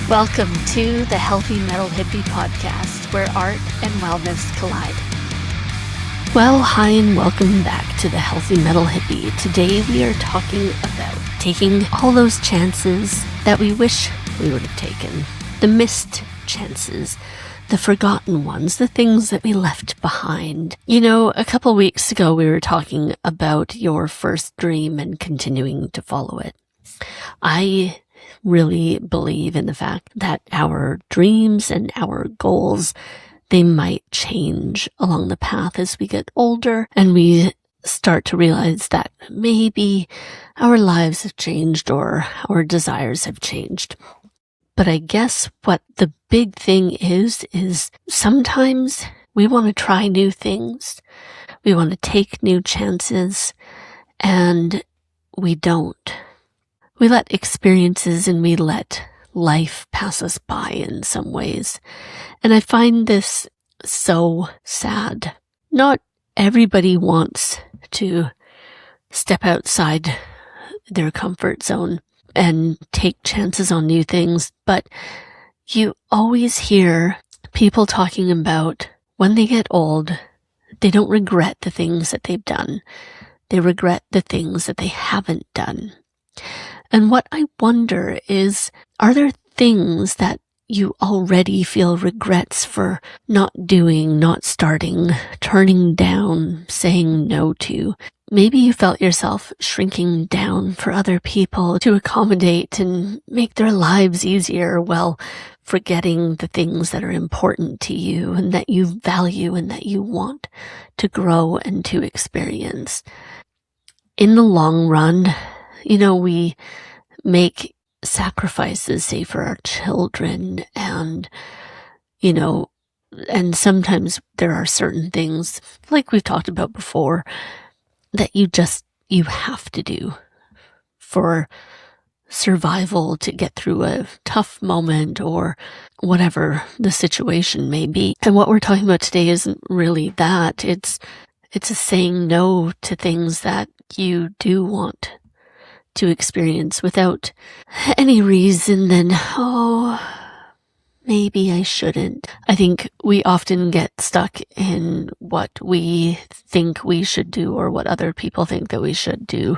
Welcome to the Healthy Metal Hippie podcast, where art and wellness collide. Well, hi and welcome back to the Healthy Metal Hippie. Today we are talking about taking all those chances that we wish we would have taken. The missed chances, the forgotten ones, the things that we left behind. You know, a couple weeks ago we were talking about your first dream and continuing to follow it. I really believe in the fact that our dreams and our goals, they might change along the path as we get older and we start to realize that maybe our lives have changed or our desires have changed. But I guess what the big thing is sometimes we want to try new things. We want to take new chances, and we don't. We let experiences and we let life pass us by in some ways. And I find this so sad. Not everybody wants to step outside their comfort zone and take chances on new things, but you always hear people talking about when they get old, they don't regret the things that they've done. They regret the things that they haven't done. And what I wonder is, are there things that you already feel regrets for not doing, not starting, turning down, saying no to? Maybe you felt yourself shrinking down for other people to accommodate and make their lives easier while forgetting the things that are important to you and that you value and that you want to grow and to experience. In the long run, you know, we make sacrifices, say, for our children, and, you know, and sometimes there are certain things, like we've talked about before, that you have to do for survival, to get through a tough moment or whatever the situation may be. And what we're talking about today isn't really that. It's a saying no to things that you do want to experience without any reason then, maybe I shouldn't. I think we often get stuck in what we think we should do or what other people think that we should do,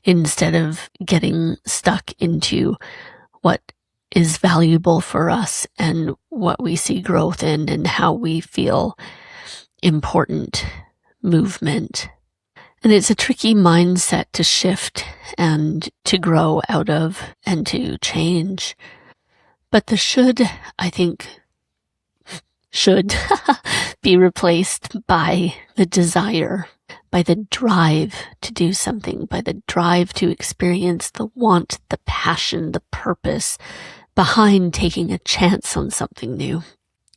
instead of getting stuck into what is valuable for us and what we see growth in and how we feel important movement. And it's a tricky mindset to shift and to grow out of and to change. But the should, I think, should be replaced by the desire, by the drive to do something, by the drive to experience, the want, the passion, the purpose behind taking a chance on something new.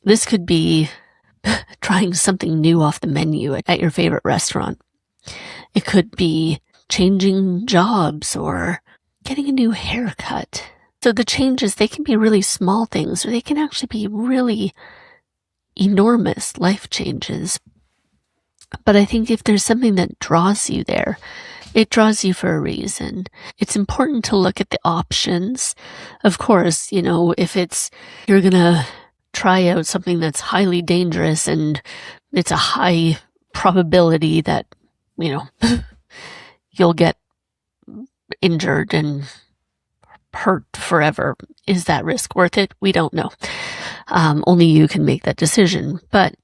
This could be trying something new off the menu at your favorite restaurant. It could be changing jobs or getting a new haircut. So the changes, they can be really small things, or they can actually be really enormous life changes. But I think if there's something that draws you there, it draws you for a reason. It's important to look at the options. Of course, you know, if you're going to try out something that's highly dangerous and it's a high probability that, you know, you'll get injured and hurt forever. Is that risk worth it? We don't know. Only you can make that decision. But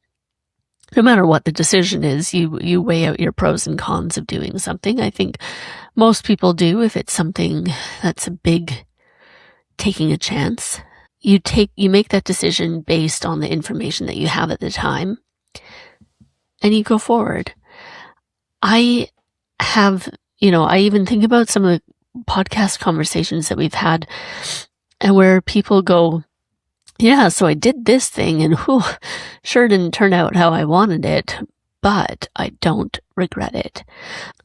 no matter what the decision is, you weigh out your pros and cons of doing something. I think most people do. If it's something that's a big taking a chance, you make that decision based on the information that you have at the time, and you go forward. I even think about some of the podcast conversations that we've had and where people go, yeah, so I did this thing and sure didn't turn out how I wanted it, but I don't regret it.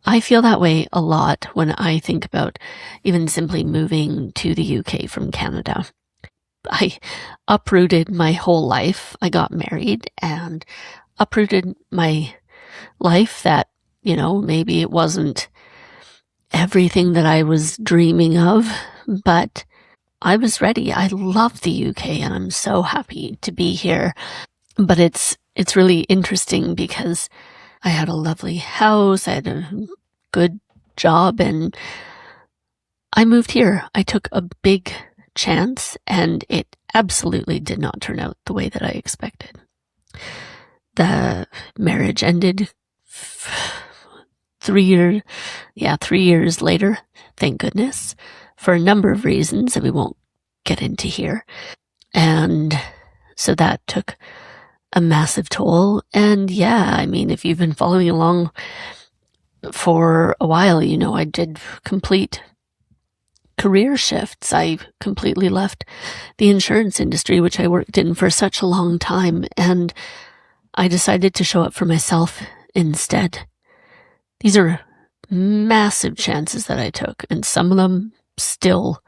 I feel that way a lot when I think about even simply moving to the UK from Canada. I uprooted my whole life. I got married and uprooted my life that, you know, maybe it wasn't everything that I was dreaming of, but I was ready. I love the UK and I'm so happy to be here. But it's really interesting because I had a lovely house, I had a good job, and I moved here. I took a big chance and it absolutely did not turn out the way that I expected. The marriage ended 3 years later, thank goodness, for a number of reasons that we won't get into here. And so that took a massive toll. And yeah, I mean, if you've been following along for a while, you know, I did complete career shifts. I completely left the insurance industry, which I worked in for such a long time, and I decided to show up for myself instead. These are massive chances that I took, and some of them still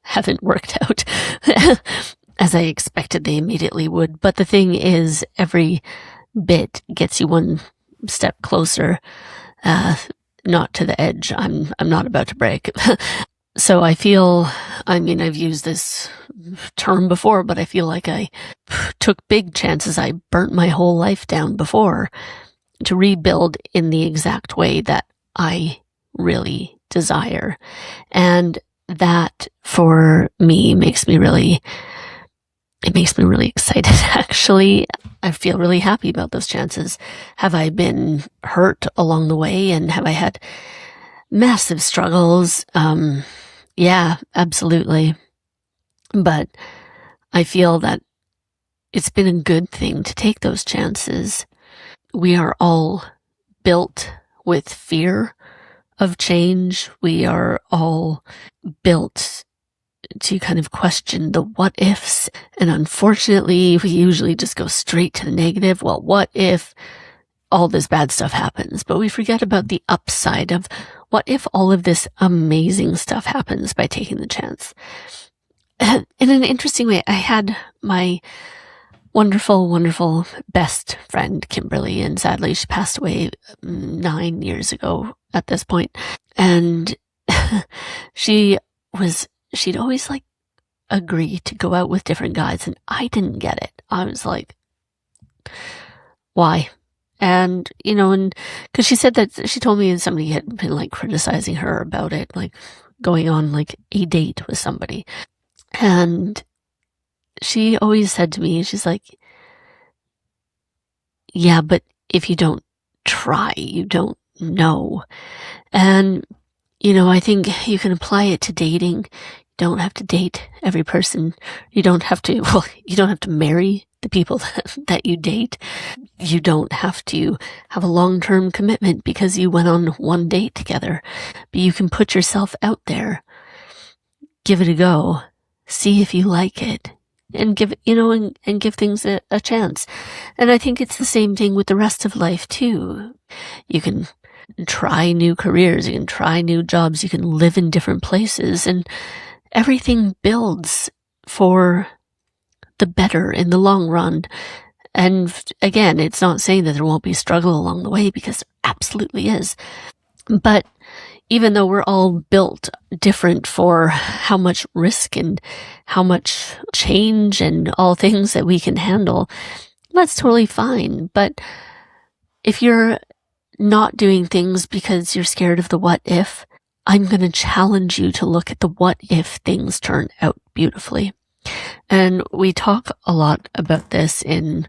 haven't worked out as I expected they immediately would. But the thing is, every bit gets you one step closer, not to the edge. I'm not about to break. So I feel, I mean, I've used this term before, but I feel like I took big chances. I burnt my whole life down before to rebuild in the exact way that I really desire. And that for me makes me really excited, actually. I feel really happy about those chances. Have I been hurt along the way, and have I had massive struggles? Yeah, absolutely. But I feel that it's been a good thing to take those chances. We are all built with fear of change. We are all built to kind of question the what ifs. And unfortunately, we usually just go straight to the negative. Well, what if all this bad stuff happens? But we forget about the upside of what if all of this amazing stuff happens by taking the chance. In an interesting way, I had my wonderful, wonderful best friend, Kimberly, and sadly she passed away 9 years ago at this point. And she'd always like agree to go out with different guys, and I didn't get it. I was like, why? And, you know, and cause she said that she told me that somebody had been like criticizing her about it, like going on like a date with somebody. And she always said to me, she's like, yeah, but if you don't try, you don't know. And, you know, I think you can apply it to dating. You don't have to date every person. You don't have to marry the people that you date. You don't have to have a long-term commitment because you went on one date together. But you can put yourself out there, give it a go, see if you like it, and give things a chance. And I think it's the same thing with the rest of life too. You can try new careers, you can try new jobs, you can live in different places, and everything builds for the better in the long run. And again, it's not saying that there won't be struggle along the way, because there absolutely is. But even though we're all built different for how much risk and how much change and all things that we can handle, that's totally fine. But if you're not doing things because you're scared of the what if, I'm going to challenge you to look at the what if things turn out beautifully. And we talk a lot about this in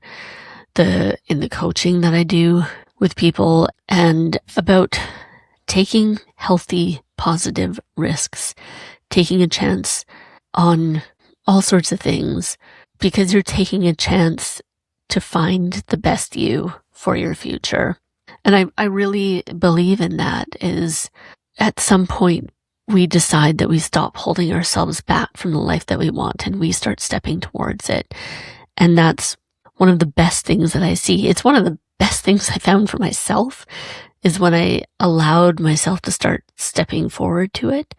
the coaching that I do with people, and about taking healthy, positive risks, taking a chance on all sorts of things, because you're taking a chance to find the best you for your future. And I really believe in that. Is at some point we decide that we stop holding ourselves back from the life that we want, and we start stepping towards it. And that's one of the best things that I see. It's one of the best things I found for myself, is when I allowed myself to start stepping forward to it.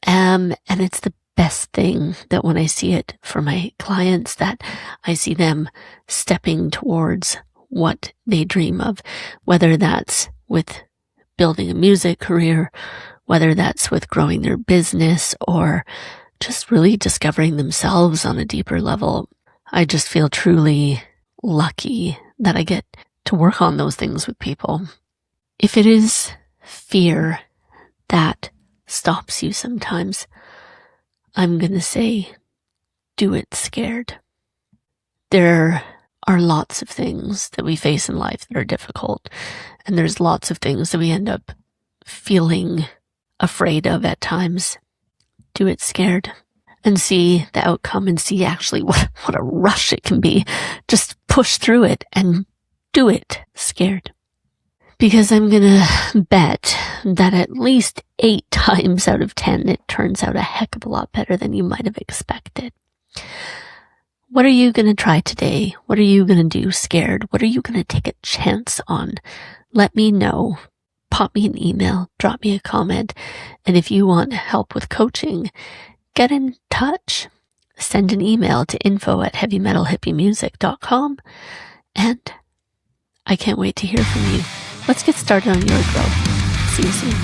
And it's the best thing that when I see it for my clients, that I see them stepping towards what they dream of, whether that's with building a music career, whether that's with growing their business, or just really discovering themselves on a deeper level. I just feel truly lucky that I get to work on those things with people. If it is fear that stops you sometimes, I'm going to say, do it scared. There are lots of things that we face in life that are difficult, and there's lots of things that we end up feeling afraid of at times. Do it scared and see the outcome and see actually what a rush it can be. Just push through it and do it scared. Because I'm gonna bet that at least 8 times out of 10, it turns out a heck of a lot better than you might have expected. What are you gonna try today? What are you gonna do scared? What are you gonna take a chance on? Let me know. Pop me an email, drop me a comment, and if you want help with coaching, get in touch. Send an email to info@heavymetalhippiemusic.com, and I can't wait to hear from you. Let's get started on your growth. See you soon.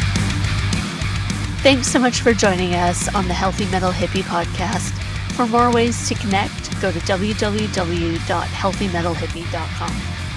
Thanks so much for joining us on the Healthy Metal Hippie podcast. For more ways to connect, go to www.healthymetalhippie.com.